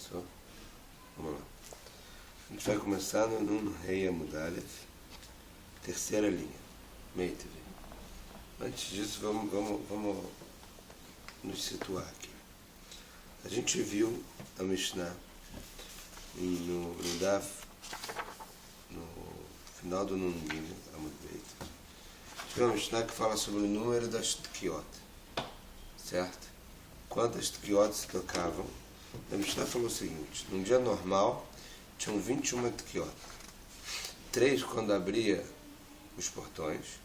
Começou? Vamos lá. A gente vai começar no Nun Rei Amud Aleph, terceira linha, Meitev. Antes disso, vamos nos situar aqui. A gente viu a Mishnah no Daf, no final do Nun Gimel, Amud Beit. A gente viu a Mishnah que fala sobre o número das Tkiot, certo? Quantas Tkiot se tocavam? A Mishnah falou o seguinte: num dia normal tinham 21 Tkiot, 3 quando abria os portões,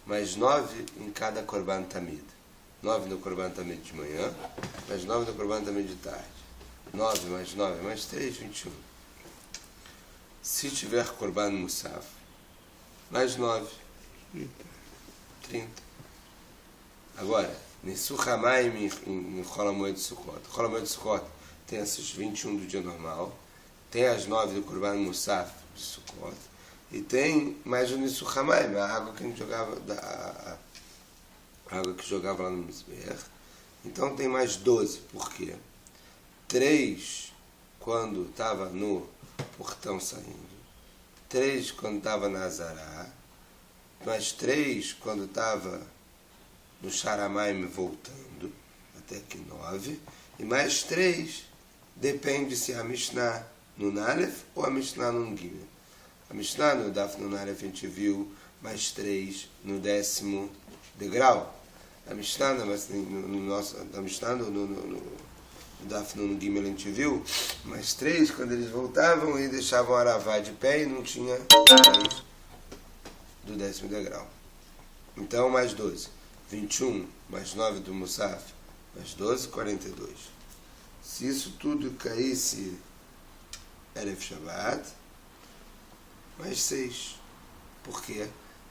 mais 9 em cada Korban Tamid. 9 no Korban Tamid de manhã, mais 9 no Korban Tamid de tarde. 9 mais 3, 21. Se tiver Korban Musaf, mais 9, 30. Agora, Nisuch Hamayim em Chol HaMoed Sukkot. Chol HaMoed Sukkot tem esses 21 do dia normal, tem as 9 do Korban Musaf de Sukkot, e tem mais o Nisuch Hamayim, a água que a gente jogava, a água que jogava lá no Mizbeach. Então tem mais 12, por quê? 3 quando estava no portão saindo, 3 quando estava na Azará, mais 3 quando estava no Sharamayim voltando, até que 9, e mais 3, depende se é a Mishnah no Aleph ou a Mishnah no Gimel. A Mishnah no Daf no Aleph a gente viu mais 3 no 10º degrau. A Mishnah no Daf no Gimel a gente viu mais 3 quando eles voltavam e deixavam a Aravá de pé e não tinha 3 do 10º degrau. Então mais 12. 21 mais 9 do Musaf, mais 12, 42. Se isso tudo caísse Erev Shabbat, mais 6. Por quê?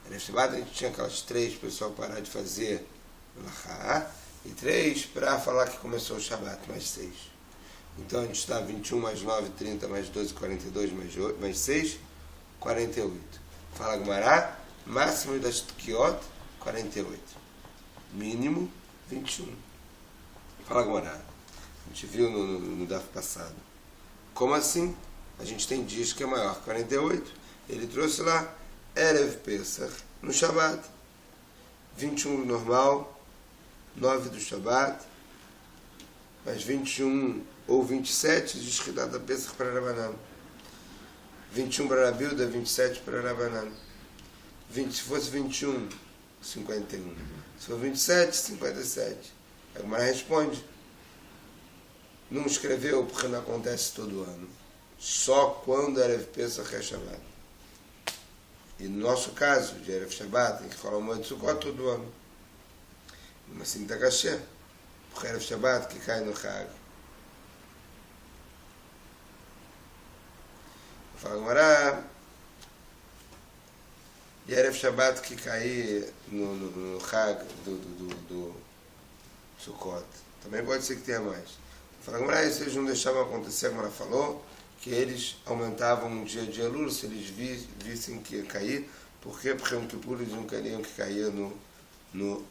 Erev Shabbat a gente tinha aquelas 3 para o pessoal parar de fazer Melachá, e 3 para falar que começou o Shabbat, mais 6. Então a gente está 21 mais 9, 30, mais 12, 42, mais 6, 48. Fala Gumará, máximo das Tkiot, 48. Mínimo 21. Fala Gumará. A gente viu no DAF passado. Como assim? A gente tem dias que é maior que 48. Ele trouxe lá Erev Pesach no Shabbat. 21 do normal, 9 do Shabbat, mais 21 ou 27 de Shchidat Pesach para Rabanan. 21 para Rabilda, 27 para Rabanan. Se fosse 21, 51. Se for 27, 57. A Gemara responde: não escreveu porque não acontece todo ano. Só quando Erev Pesach é Shabbat. E no nosso caso, de Erev Shabbat, em que fala o Moed Sukkot todo ano. Mas assim está caché. Porque Erev Shabbat que cai no Chag. Fala a Gemara: e Erev Shabbat que cair no Chag do Sukkot. Também pode ser que tenha mais. Fala, Gamara, se eles não deixavam acontecer, a Gamara falou que eles aumentavam um dia de Elul se eles vissem que ia cair. Por quê? Porque Yom Kippur eles não queriam que caia no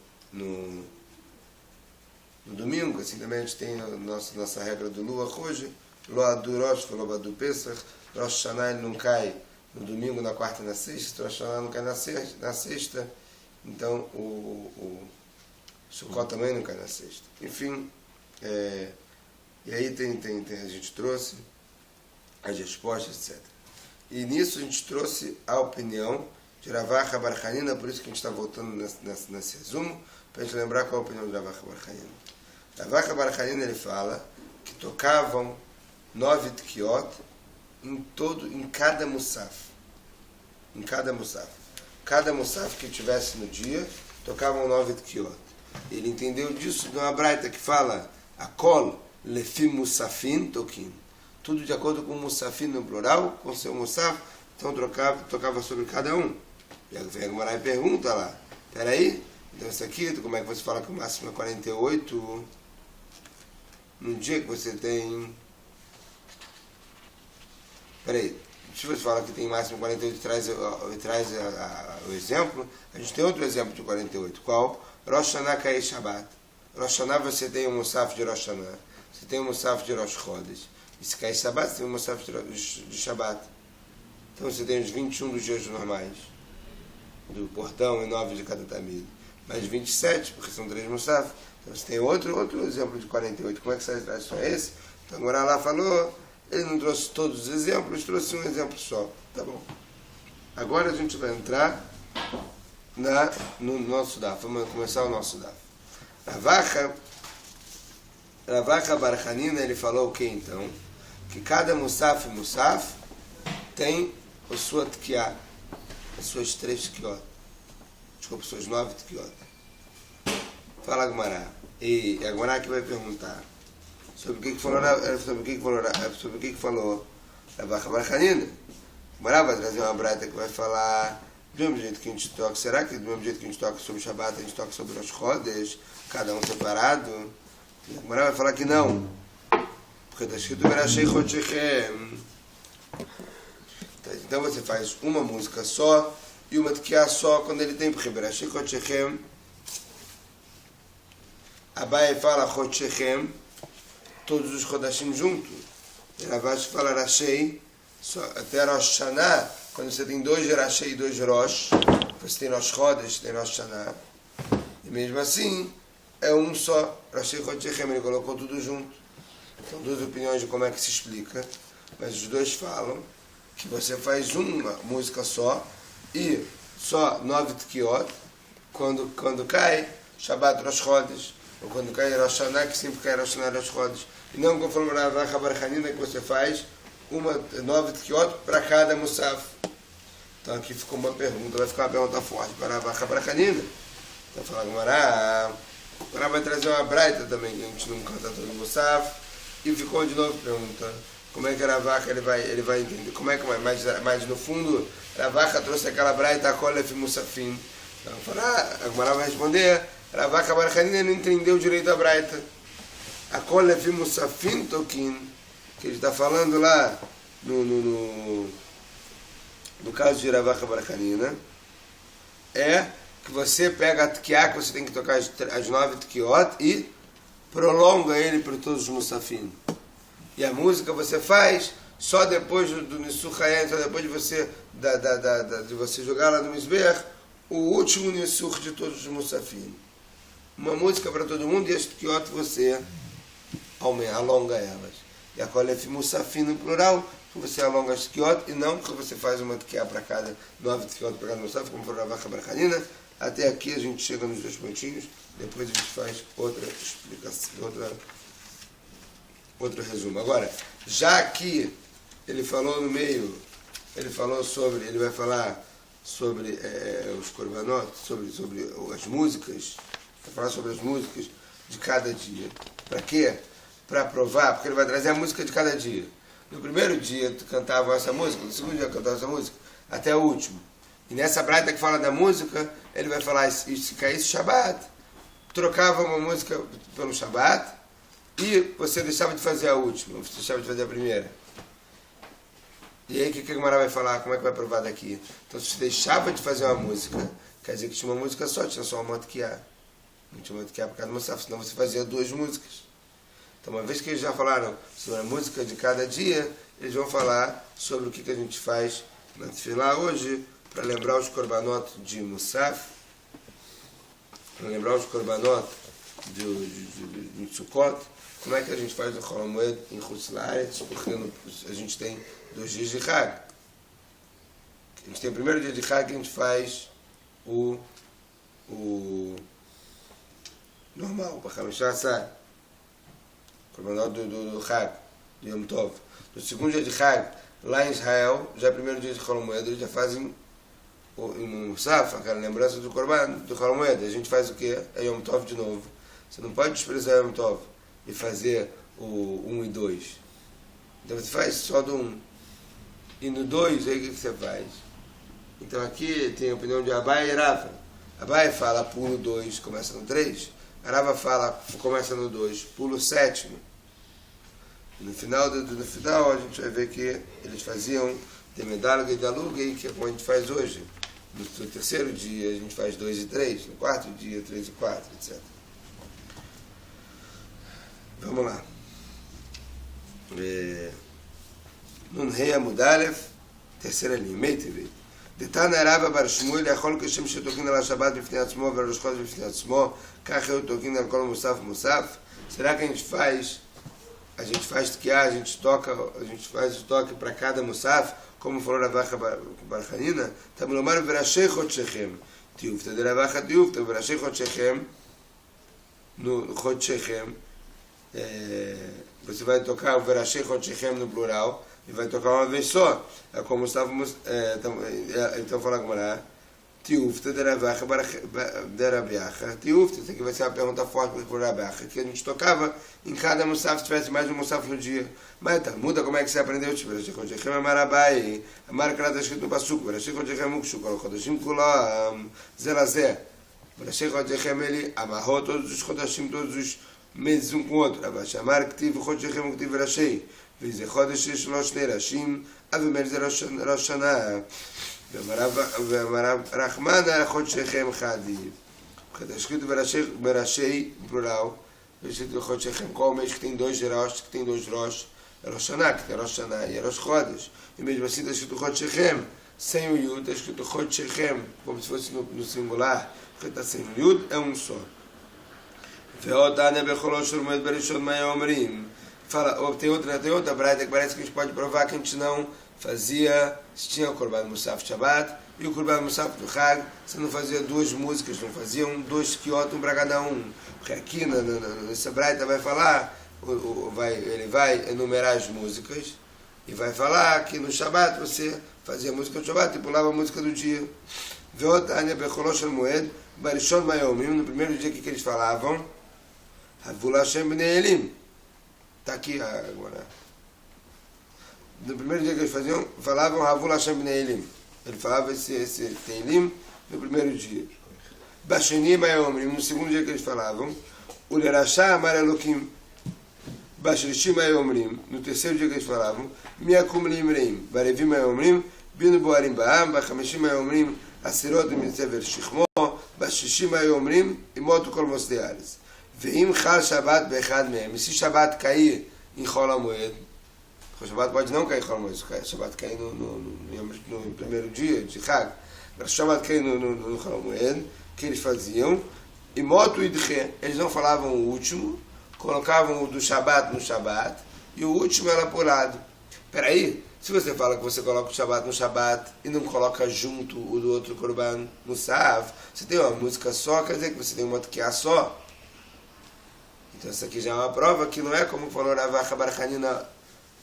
domingo. Assim também a gente tem a nossa regra do Lua hoje. Loa do Rosh, falou do Pesach. Rosh Hashanah ele não cai no domingo, na quarta e na sexta. Rosh Hashanah não cai na sexta. Então o Sukkot também não cai na sexta. Enfim, e aí a gente trouxe as respostas, etc. E nisso a gente trouxe a opinião de Ravach Bar Hanina, por isso que a gente está voltando nesse resumo, para a gente lembrar qual é a opinião de Ravach Bar Hanina. Ravach Bar Hanina ele fala que tocavam 9 Tkiot em cada Musaf. Em cada Musaf. Cada Musaf que tivesse no dia, tocavam 9 Tkiot. Ele entendeu disso de uma braita que fala Akol Lefim Musafin Tokin. Tudo de acordo com o Musafin no plural, com seu Musaf, então tocava sobre cada um. E aí vem a Gemara e pergunta lá: peraí, então isso aqui, como é que você fala que o máximo é 48? Num dia que você tem. Peraí, se você fala que tem máximo 48 e traz o exemplo, a gente tem outro exemplo de 48. Qual? Rosh Hashanah cai Shabbat. Rosh Hashanah você tem um Musaf de Rosh Hashanah, você tem um Musaf de Rosh Chodesh. E se cai Shabat, você tem um Musaf de Shabat. Então você tem os 21 dos dias normais, do portão e 9 de cada Tamid. Mais 27, porque são 3 Musaf. Então você tem outro exemplo de 48. Como é que você traz só esse? Então agora lá falou, ele não trouxe todos os exemplos, trouxe um exemplo só. Tá bom. Agora a gente vai entrar no nosso Daf. Vamos começar o nosso Daf. Ravacha Bar Hanina, ele falou o que então? Que cada Musaf tem a sua tkiá, as suas 3 tkiot. Desculpa, as suas 9 tkiot. Fala a Gemara. E a Gemara que vai perguntar sobre o que falou Ravacha Bar Hanina. A Gemara vai trazer uma braita que vai falar do mesmo jeito que a gente toca. Será que do mesmo jeito que a gente toca sobre o Shabbat, a gente toca sobre os Chodesh, cada um separado? A Gemara vai falar que não. Porque está escrito Berashei Chodshechem. Então você faz uma música só e uma tkiá só quando ele tem. Porque Berashei Chodshechem, Abai fala Chodshechem, todos os Chodashim juntos. E Ravash fala Rashei, até Rosh Hashanah, quando você tem 2 Rashei e 2 Rosh, você tem Rosh Chodesh, tem Rosh Hashanah. E mesmo assim, é um só. Rashei Chodshechem, ele colocou tudo junto. São 2 opiniões de como é que se explica, mas os dois falam que você faz uma música só e só 9 tkiot quando cai Shabbat Rosh Chodesh, ou quando cai Rosh Hashanah, que sempre cai Rosh Hashanah Rosh Chodesh, e não conforme Ravacha Bar Hanina, que você faz 9 tkiot para cada musaf. Então aqui ficou uma pergunta, vai ficar uma pergunta forte para Ravacha Bar Hanina. Então fala Gemara, agora vai trazer uma braita também, que a gente não canta todo musaf. E ficou de novo perguntando como é que a Ravacha ele vai entender, como é que mas no fundo Ravacha trouxe aquela braita Kolef Musafim. Então a Gemara vai responder, Ravacha Bar Hanina não entendeu direito a braita. A Kolef Musafim Tokin, que ele está falando lá no caso de Ravacha Bar Hanina, é que você pega a tkiá, que você tem que tocar as 9 tkiot e prolonga ele para todos os musafim. E a música você faz só depois do Nisuch Hayem, só depois de você de você jogar lá no Mizbeach, o último Nisuch de todos os musafim. Uma música para todo mundo e as tkiot você alonga elas. E a Kolef Musafim no plural, você alonga as tkiot e não que você faz uma tkiá para cada 9 tkiot para cada musaf, como for Ravacha Bar Hanina. Até aqui a gente chega nos 2 pontinhos, depois a gente faz outra explicação, outro resumo. Agora, já que ele falou no meio, ele vai falar sobre os korbanot, sobre as músicas, vai falar sobre as músicas de cada dia. Para quê? Para provar, porque ele vai trazer a música de cada dia. No primeiro dia tu cantava essa música, no segundo dia cantava essa música, até o último. E nessa braita que fala da música, ele vai falar, se caísse Shabbat, trocava uma música pelo Shabbat e você deixava de fazer a última, você deixava de fazer a primeira. E aí o que a Gemara vai falar? Como é que vai provar daqui? Então se você deixava de fazer uma música, quer dizer que tinha uma música só, tinha só uma tkiá. Não tinha uma tkiá para cada musaf, senão você fazia 2 músicas. Então uma vez que eles já falaram sobre a música de cada dia, eles vão falar sobre o que a gente faz na Tefilá hoje, para lembrar os korbanot de Musaf, para lembrar os korbanot de Sukkot, como é que a gente faz o Chol Hamoed em Chutz La'aretz, porque a gente tem 2 dias de Chag. A gente tem o primeiro dia de Chag que a gente faz o normal, para Hamishah Asar, o korbanot do Chag, do Yom Tov. No segundo dia de Chag, lá em Israel, já é o primeiro dia de Chol Hamoed, eles já fazem em Musaf, aquela lembrança do Korban, do Chol Hamoed. A gente faz o quê? É Yom Tov de novo. Você não pode desprezar Yom Tov e fazer o 1 e 2. Então você faz só do 1. E no 2, aí o que você faz? Então aqui tem a opinião de Abai e Rava. Abai fala pulo 2, começa no 3. Rava fala, começa no 2, pulo 7. No final a gente vai ver que eles faziam Temedalga e Dalugay, que é como a gente faz hoje. No terceiro dia a gente faz 2 e 3, no quarto dia 3 e 4, etc. Vamos lá. Rei Amudalef, terceira linha, Meiteve. Detana Rava Bar Shmuel, Yachol Keshem Shetokin al Shabbat Bifnei Atzmo, Verosh Chodesh Bifnei Atzmo, Kach Eu Tokin al Kol Musaf Musaf. Será que a gente faz tkiá, a gente faz o toque para cada musaf, como falou Ravacha Bar Hanina? Tamulomar Verashei Chodshechem, Tiufta de Ravacha Tiufta, Verashei Chodshechem, no Chodshechem, você vai tocar o Verashei Chodshechem no plural, e vai tocar uma vez só. É como estava, então fala como era. Tiufta de Ravacha de Rabiacha. Tiufta, isso aqui vai ser uma pergunta forte para o Rabiacha, que a gente tocava em cada musaf, se tivesse mais de um musaf no dia. Mas tá, muda como é que você aprendeu. Tipo, Verashei Chodshechem Amarabai, Amar que lá está escrito no Pasuk, Verashei Chodshechem Ukshuk, Chodoshim Kulam, Zelazé. Verashei Chodshechem ele amarrou todos os Chodoshim, todos os meses um com o outro. Ravacha Amar Ktiv Chodshechem Uktiv Verashei. וזה חודש שיש לו שני ראשים, אבימר זה ראש שנה, ואמר רחמן על חודשיכם חדיב. escrito בראשי פלורל, escrito חודשיכם, כל mês que tem dois rosh, é Rosh Hashanah, que tem Rosh Hashanah e é Rosh Chodesh. E mesmo assim está escrito חודשיכם, sem o Yud, está escrito חודשיכם, como se fosse no singular, porque está sem o Yud, é um só. ועוד ענה בחולו של מועד בראשון מה אומרים. Fala, tem outra braita que parece que a gente pode provar que a gente não fazia, se tinha o Korban Musaf Shabbat e o Korban Musaf do Chag, você não fazia duas músicas, não faziam dois quiot, um para cada um. Porque aqui nessa braita vai falar, ele vai enumerar as músicas e vai falar que no Shabbat você fazia a música do Shabbat e pulava a música do dia. Veotania Becholó Shel Moed, Barishon Mayomim, no primeiro dia que eles falavam, Havul Hashem Bnei Elim. Está aqui agora. No primeiro dia que eles falavam Havul Hashem Bnei Elim. Ele falava esse Teilim no primeiro dia. Basheni Mayomrim, no segundo dia que eles falavam, Ulerashá Amar Elokim. Bashrishi Mayomrim, no terceiro dia que eles falavam, Miakum Limreim, Barevim Mayomrim, Binu Boarim Baam, Bachameshim Mayomrim, Asirot Mitzever Shichmo, Bashrishi Mayomrim, Imoto Kol Mosdeares. ואם חל שבת באחד מהם, e se שבת cair em חול המועד, o שבת pode não cair em חול המועד, שבת cair no primeiro dia de Chag, mas שבת cair no חול המועד, que eles faziam, e moto idche, eles não falavam o último, colocavam o do Shabat no Shabat, e o último era pulado. Peraí, se você fala que você coloca o Shabat no Shabat e não coloca junto o do outro Korban Musaf, você tem uma música só, quer dizer que você tem uma tkiá só. Então essa aqui já é uma prova que não é como falou Ravacha Bar Hanina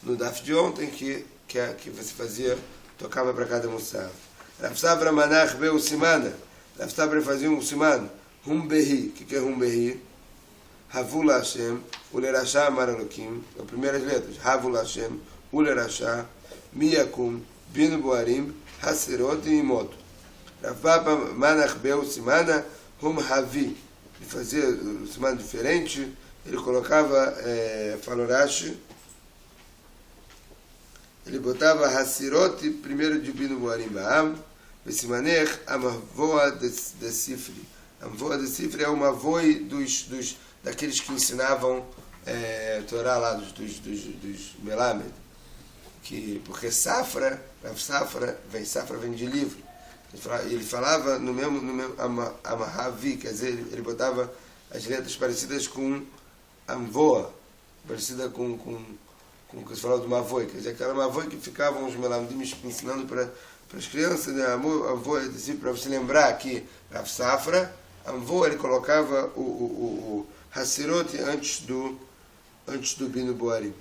no Daf de ontem, que você fazia, tocava para cada musaf. Rav Savra Manach Beu Simana. Rav Savra fazia um Siman. Behi. O que é Behi? Havul Hashem, Ulerashá Amar Elokim. As primeiras letras. Havul Hashem, Ulerashá, Miyakum, Binu Boarim, Hasirot e Imoto. Rav Papa Manach Beu Simana, Havi. Ele fazia o Siman diferente. Ele colocava Falorashi, ele botava Hasirot primeiro de Binu Boarim Baam, Vesimanech Amavoa de Sifri. Amavoa de Sifri é uma voi daqueles que ensinavam Torá lá, dos Melamed. Porque Safra vem de livro. Ele falava no mesmo Amahavi, quer dizer, ele botava as letras parecidas com Amvoa, parecida com o que se falava do Mavoi, quer dizer, aquela Mavoi que ficavam os Melamedim ensinando para as crianças, né? Amvoa, para você lembrar que Rav Safra, Amvoa, ele colocava o Hasirot antes do Binu Boarim.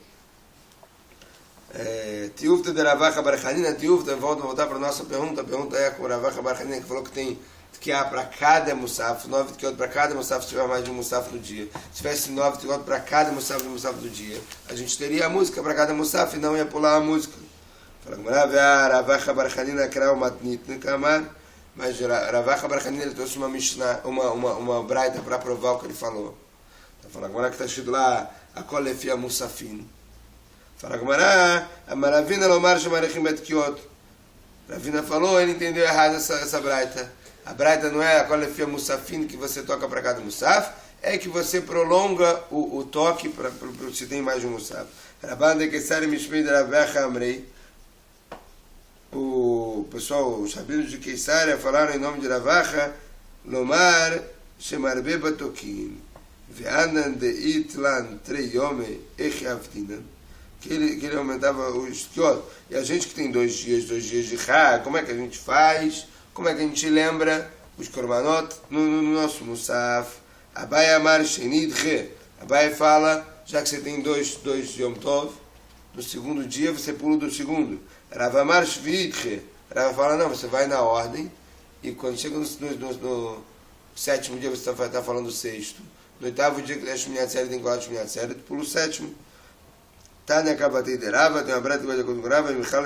Tiufta de Ravacha Bar Hanina, Tiufta, voltar para a nossa pergunta. A pergunta é com o Ravacha Bar Hanina, que falou que tem tkiá para cada musaf, 9 tkiot para cada musaf, se tiver mais de um musaf no dia. Se tivesse 9 tkiot para cada musaf do dia, a gente teria a música para cada musaf e não ia pular a música. Fala como Ravacha Bar Hanina Krau Matnit Nekamar, mas Ravacha Bar Hanina trouxe uma Mishnah, uma braita para provar o que ele falou. Então fala agora que está escrito lá, a Kolefia Musafin. Fala Gmará, a Maravina Lomar Shamarechim Betkiot. Ravina falou, ele entendeu errado essa braita. A braita não é a Kolefia Musafin que você toca para cada musaf, é que você prolonga o toque para se tem mais de um musaf. Rabban de Kesari Mishmei de Ravacha Amrei, o pessoal, os rabinos de Queisária falaram em nome de Ravacha, Lomar Shemarbe Batokim, Ve'anan de Itlan Treyome Echiavtinan, que ele aumentava os quiot. E a gente que tem 2 dias de Chag, como é que a gente faz? Como é que a gente lembra os korbanot no nosso Musaf? Abai Amar Shenidche. Abai fala, já que você tem dois Yom Tov, no segundo dia você pula do segundo. Rav Amar Shvidche. Rav fala, não, você vai na ordem, e quando chega no 7º dia você está falando o 6º. No 8º dia que é Shmini Atzeret, tem 4 Shmini Atzeret, pula o 7º. Tânia Kavatei de Rava, tem uma breta que vai de acordo com Rava, e Michal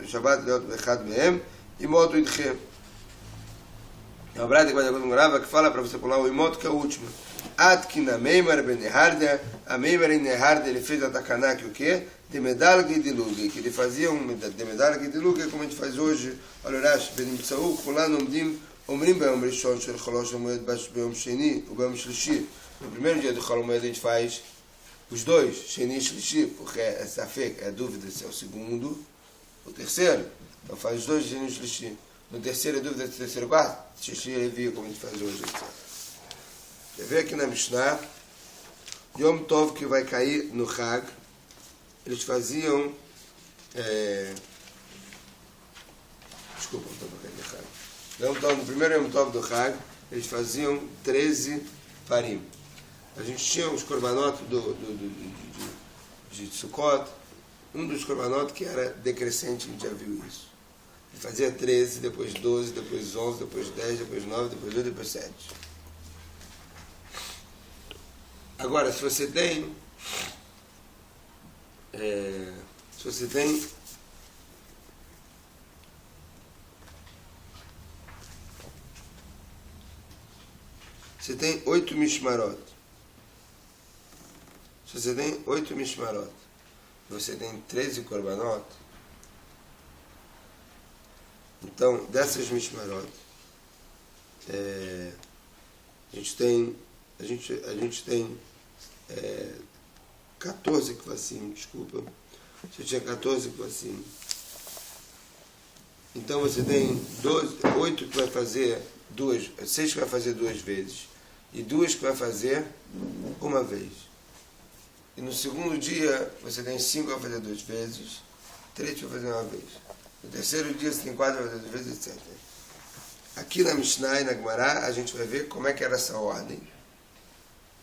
Shabbat Leot Bechad Mehem, e Moto Idche. É uma breta que vai de acordo com Rava, que fala para você pular o Imoto, que é o último. Atkina Meimar Ben Nehardia, a Meimar em Nehardia, ele fez a Takaná, que o quê? De medalha e de lugue, que ele fazia de medalha e de lugue, como a gente faz hoje. Olha, Rashi, Benim Tsaú, Kulan Omdim, Omrim Beom Rishon, Shel Cholosh Moed Bash Beom Sheni, o Beom Shlishi. No primeiro dia do Chol Moed a gente faz os dois, Sheni e Shlishi, porque essa fé é a dúvida se é o segundo ou o terceiro. Então faz os dois, Sheni e Shlishi. No terceiro é dúvida se é o terceiro ou quarto, Shlishi e Levi, como a gente faz hoje, etc. Quer ver aqui na Mishnah, Yom Tov que vai cair no Chag, eles faziam. Desculpa, não estou para cair no Chag. No primeiro Yom Tov do Chag, eles faziam 13 parim. A gente tinha os korbanot de Sukkot, um dos korbanot que era decrescente, a gente já viu isso. Ele fazia 13, depois 12, depois 11, depois 10, depois 9, depois 8, depois 7. Agora, se você tem você tem 8 mishmarot. Se você tem 8 mishmarot, você tem 13 korbanot, então, dessas mishmarot, a gente tem 14 kvasim, desculpa. Você tinha 14 kvasim. Então você tem 8 que vai fazer 6 que vai fazer 2 vezes. E 2 que vai fazer uma vez. E no segundo dia você tem 5 que vai fazer 2 vezes, 3 que vai fazer uma vez. No terceiro dia você tem 4 que vai fazer 2 vezes, etc. Aqui na Mishnah e na Gemara a gente vai ver como é que era essa ordem.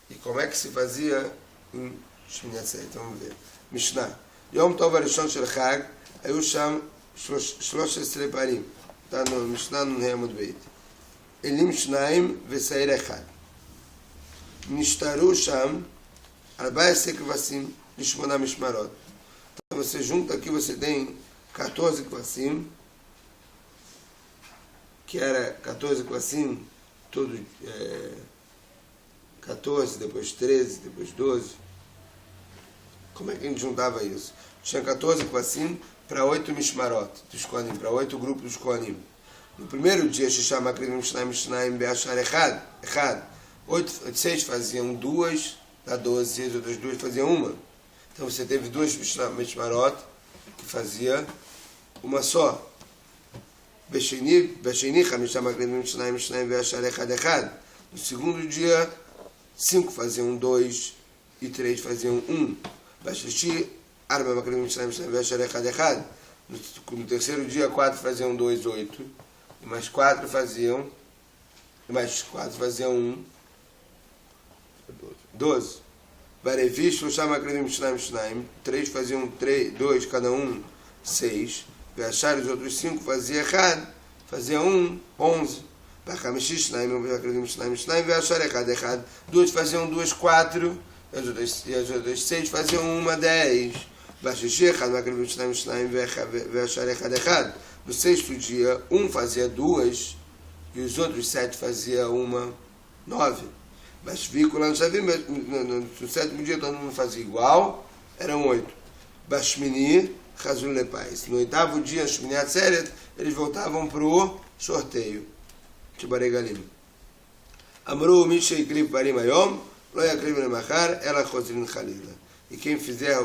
E como é que se fazia em Shmini Atzeret. Então vamos ver. Mishnah. Yom Tov Arishon Shel Chag, היו שם 13 parim. está no Mishnah no Amud Beit. Elim Shnaim Vesair Echad. Nishtaru Sham 14 kvasim Lishmona Mishmarot. Então você junta aqui, você tem 14 kvasim, que era 14 kvasim, tudo 14, depois 13, depois 12. Como é que a gente juntava isso? Tinha 14 kvasim para 8 mishmarot dos Kohanim, para 8 grupos dos Kohanim. No primeiro dia, Shisham Makrim Mishnayim Be'ashar Echad. 6 faziam 2, dá 12, as outras 2 faziam uma. Então você teve 2 mishmarot que fazia uma só. Besheni Chamisham Makrim Mishnayim Be'ashar Echad. No segundo dia, 5 faziam 2 e 3 faziam 1. Bashlishi Arba Makrim Mishnayim Be'ashar Echad. No terceiro dia, 4 faziam 2, 8. E mais 4 faziam 1. 12. Barevi, Shloshá Makrim Mishnayim. 3 faziam 2 cada um, 6. Be'ashar, os outros 5 faziam Echad. Fazia 1, 11. Bachamishi Shnayim Makrim Mishnayim Be'ashar Echad. 2 faziam 2, 4. E as outras 6 faziam 1, 10. Bashishi Echad Makrim Mishnayim Be'ashar Echad. No sexto dia, 1 fazia 2 e os outros 7 faziam 9. Mas fico lá no sétimo dia todo mundo fazia igual, eram 8. Bashmini Chazul Lepais. No oitavo dia, Shmini Atzeret, eles voltavam para o sorteio. Tibarei Galim. Amru Mishei Krip Parim Ayom, Lo Yakrip Lemachar, Ela Chozrin Khalila. E quem fizer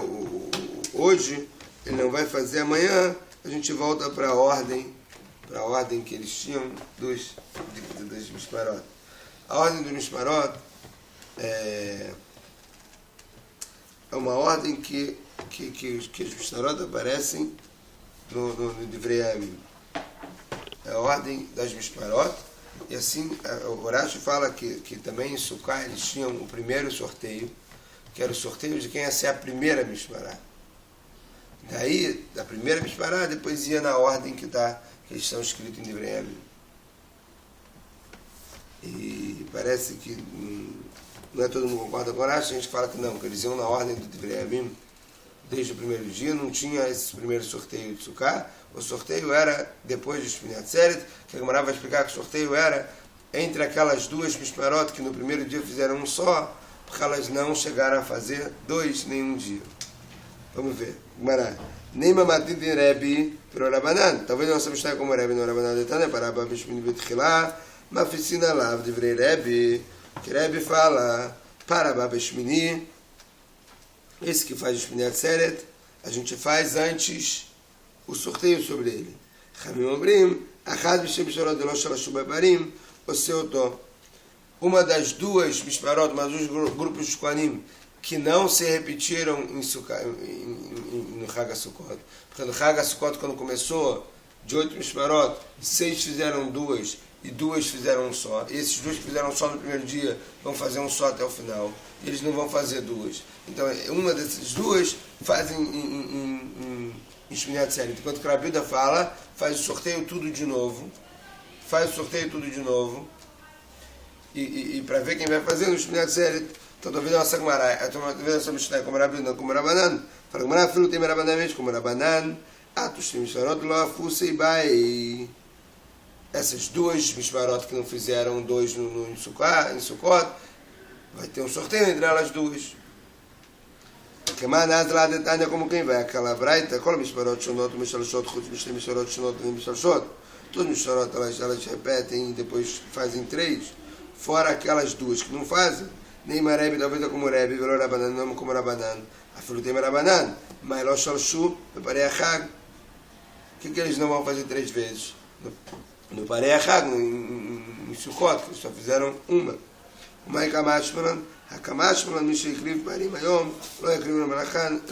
hoje, ele não vai fazer amanhã, a gente volta para a ordem que eles tinham dos Mishmarot. A ordem dos Mishmarot é uma ordem que os Mishmarot aparecem no Divrei Yamim. É a ordem das Mishmarot. E assim, o Rashi fala que também em Sukkah eles tinham o primeiro sorteio, que era o sorteio de quem ia ser a primeira Mishmará. Daí, da primeira Mishmará, depois ia na ordem que eles estão escritos em Divrei Yamim. E parece que não é todo mundo concorda com o Rashi, a gente fala que não, que eles iam na ordem do Divrei Yamim desde o primeiro dia, não tinha esse primeiro sorteio de Sukkah. O sorteio era depois do Shmini Atzeret, que a Gemara vai explicar que o sorteio era entre aquelas duas Mishmarot que no primeiro dia fizeram um só, porque elas não chegaram a fazer dois nem um dia. Vamos ver. Gemara. Neima Matit Rebbe Piro Rabanan. Talvez a nossa Mishnah como Rebbe no Rabanan de Tânia, para Abba Bishmini Betchilá, Maficina Lav Divrei Rebbe, que Rebbe fala para Abba Bishmini, esse que faz o Shmini Atzeret, a gente faz antes o sorteio sobre ele. Chamim Omrim, Achad B'Shem Mishmarot Delo Shalashu Bebarim, Oseoto. Uma das duas Mishmarot, mas os grupos de Kohanim, que não se repetiram no Chag HaSukkot. Porque no Chag HaSukkot, quando começou, de 8 Mishmarot, 6 fizeram duas e 2 fizeram um só. E esses 2 que fizeram só no primeiro dia vão fazer um só até o final. Eles não vão fazer duas. Então, uma dessas duas fazem em Shmini Atzeret. Enquanto que a Rabilda fala, faz o sorteio tudo de novo. E para ver quem vai fazer no Shmini Atzeret. Então, talvez a nossa Gemara, talvez a nossa Mishnah como Rabilda, não como Rabanan. Fala, Gemara, filho, tem Rabanan mesmo como Rabanan. Atos Mishmarot lo afusei bai. Essas duas Mishmarot que não fizeram dois em Sukkot, vai ter um sorteio entre elas duas. Que manaz lá de Tânia, como quem vai? Aquela braita, qual Mishmarot shonot, Mishalshot, Chutz Mishmarot shonot, Mishalshot. Todas as Mishmarot elas repetem e depois fazem 3, fora aquelas duas que não fazem. Nem Marebe, talvez é como Rebbe, Velo Rabanan, não como Rabanan. Afilu tem Rabanan, mas Lo Shalshu, Beparei Achag. O que eles não vão fazer 3 vezes? No Parei Achag, em Sukkot, que eles só fizeram uma. O Maikamashmalan, Hakamashmalan, Mishikriv, Parim Ayom, Lo Yakriv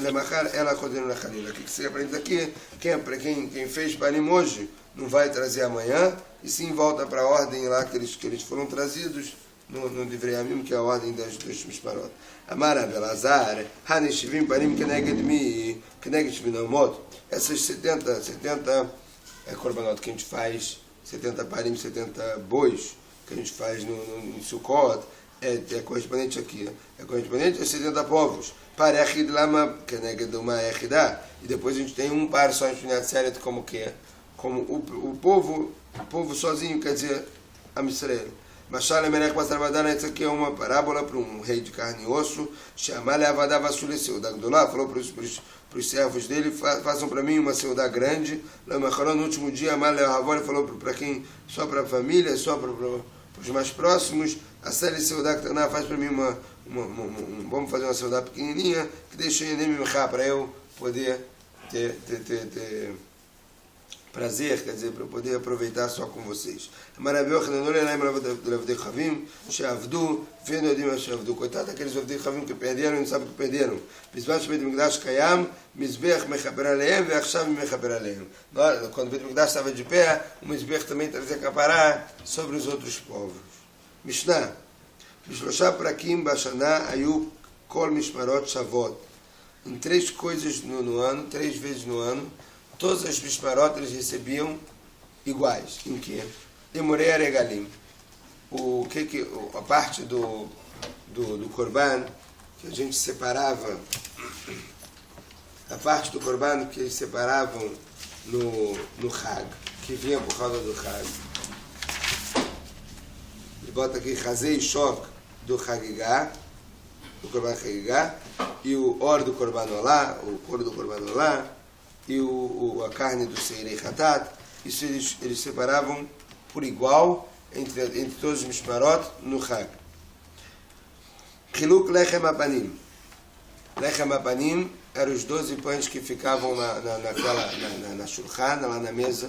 Lemachar, Ela Kodenu Lachalila. O que você aprende aqui? Quem fez Parim hoje não vai trazer amanhã, e sim volta para a ordem lá que eles foram trazidos no Divrei Yamim, que é a ordem das Mishmarot. Amara Belazar, Haneshivim Parim Keneged Mi, Keneged Shvinamot. Essas 70 korbanot que a gente faz, 70 parim, 70 bois, que a gente faz no Sukkot, é correspondente aqui. É correspondente a 70 povos. Par Echid Lama, Keneged Uma Echidá. E depois a gente tem um par só em Shmini Atzeret, como que é? Como o povo sozinho, quer dizer, Am Yisrael. Mashal Emelech Basarvadana, essa aqui é uma parábola para um rei de carne e osso. Chamale Avadá Vassuleceu. Da Gdolá falou para os servos dele, façam para mim uma seudá grande. No último dia, Amale Avó falou para quem? Só para a família, só para os mais próximos. A série seudá que faz para mim vamos fazer uma seudá pequenininha, que deixa para eu poder ter prazer, quer dizer, para eu poder aproveitar só com vocês. Coitado daqueles Avdei Chavim que perderam e não sabem o que perderam. Quando o Beit Mikdash estava de pé, o Mizbech também trazia capará sobre os outros povos. Mishnah. Bishlosha prakim bashaná ayu kol mishmarot shavot. Em 3 coisas no ano, 3 vezes no ano, todas as Mishmarot eles recebiam iguais. Em que? Demorei a regalim. A parte do Korban que a gente separava, a parte do Korban que eles separavam no Chag, que vinha por causa do Chag. Ele bota aqui Chazei Shok do Chagigá, do Korban Chagigá, e o Or do Korban Olá, o couro do Korban Olá, e a carne do Seirei Hatat. Isso eles separavam por igual entre todos os Mishmarot no Chag. Chiluk Lechem Apanim. Lechem Abanim eram os 12 pães que ficavam na shulchan, lá na mesa.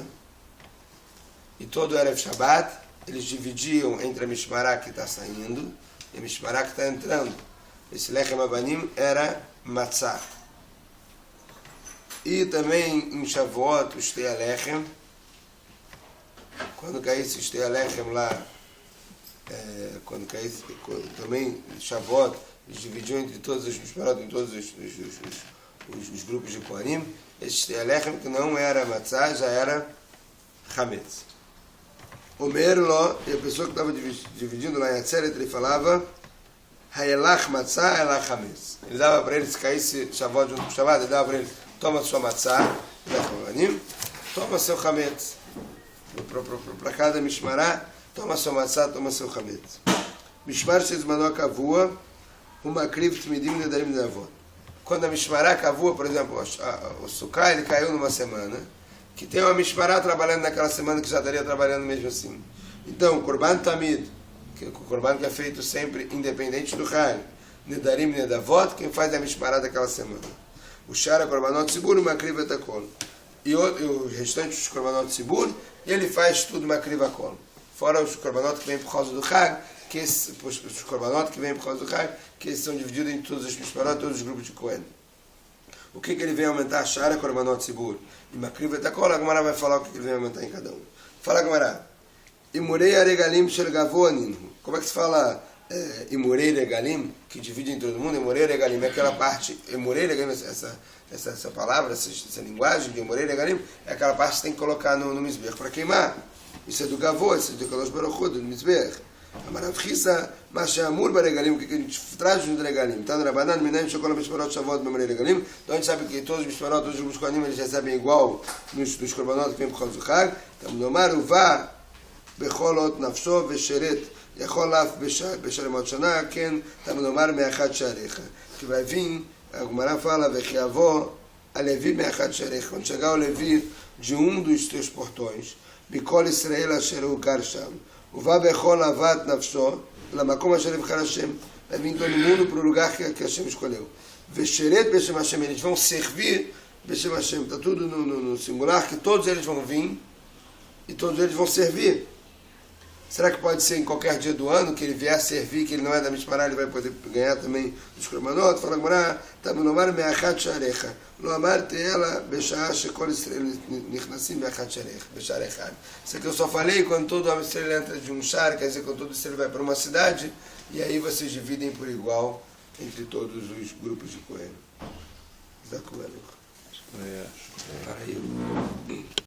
E todo Erev Shabbat, eles dividiam entre a Mishmará que está saindo e a Mishmará que está entrando. Esse Lechem Abanim era matzah. E também em Shavuot, o Shtei Alechem, quando caísse o Shtei Alechem lá, também Shavuot, eles dividiam entre todos os Mishmarot, em todos os grupos de Kohanim, esse Shtei Alechem, que não era matzah, já era chametz. Omer lo, e a pessoa que estava dividindo lá em Atzeret, ele falava Hayelach matzah, hayelach chametz. Ele dava para ele, se caísse Shavuot junto com o Shabbat, ele dava para ele, toma sua matzah, toma seu chametz. Para cada Mishmará, toma sua matzah, toma seu chametz. Mishmar shezmano kavua, uma kriv tmidim nedarim nedavot. Quando a Mishmará kavua, por exemplo, o Sukkah, ele caiu numa semana, que tem uma Mishmará trabalhando naquela semana que já estaria trabalhando mesmo assim. Então, o Korban Tamid, que é o Korban que é feito sempre independente do Chag, nedarim nedavot, quem faz a Mishmará daquela semana. O Shara Korbanot Tzibur, uma kriv etakol. E o restante dos Korbanot Tzibur, ele faz tudo uma kriv akol. Fora os Korbanot que vêm por causa do Chag, os Korbanot que vêm por causa do Chag, que esses são divididos em todos os Mishmarot, todos os grupos de Kohen. O que ele vem aumentar? A Shara Korbanot Tzibur. E Makriv etakol, a Gemara vai falar o que ele vem aumentar em cada um. Fala, Gemara. Imurei aregalim shel gavonin. Como é que se fala imurei regalim, que divide em todo mundo? Imurei regalim é aquela parte, imurei regalim, essa palavra, essa linguagem de imurei regalim, é aquela parte que você tem que colocar no Mizbeach para queimar. Isso é do Gavô, isso é do Kadosh Baruch Hu, do Mizbeach. Amarav Chisa, Mashamur Baregalim, o que a gente traz junto do Regalim? Tá no Rabanan, Minaim, Shokola, Mishmarot, Shavuot, Memorei Regalim. Então a gente sabe que todos os Mishmarot, todos os grupos Kohanim, eles recebem igual nos Korbanot que vem por causa do Chag. Então, Nomar, Uvá, Becholot, Nafsho, Vesheret, Yachol, Laf, Beshalemot Shana, Ken, Tam Nomar, Meachat Sharecha. Que vai vir, a Gemara fala, Vechiavó, a Levi, Meachat Sharecha. Quando chegar o Levi de um dos teus portões, Bikol Israel, Asher Ukar Sham. O Vabechol Avat Nafsho, Lamakom Asher Evchar Hashem, vai vir todo mundo para o lugar que Hashem escolheu. Vesheret Beshem Hashem, eles vão servir Beshem Hashem, está tudo no singular, que todos eles vão vir e todos eles vão servir. Será que pode ser em qualquer dia do ano que ele vier servir, que ele não é da Mishmará, ele vai poder ganhar também dos Korbanot? Fala Gemara, Tabunomar Meachat Sharecha, Lo Amarte Ela Beshah Shekol Israel Nichnasim Meachat Sharecha, Beshar Echad. Isso aqui eu só falei quando todo homem Israel entra de um shar, quer dizer, quando todo Israel vai para uma cidade, e aí vocês dividem por igual entre todos os grupos de Kohen. Zakuelech.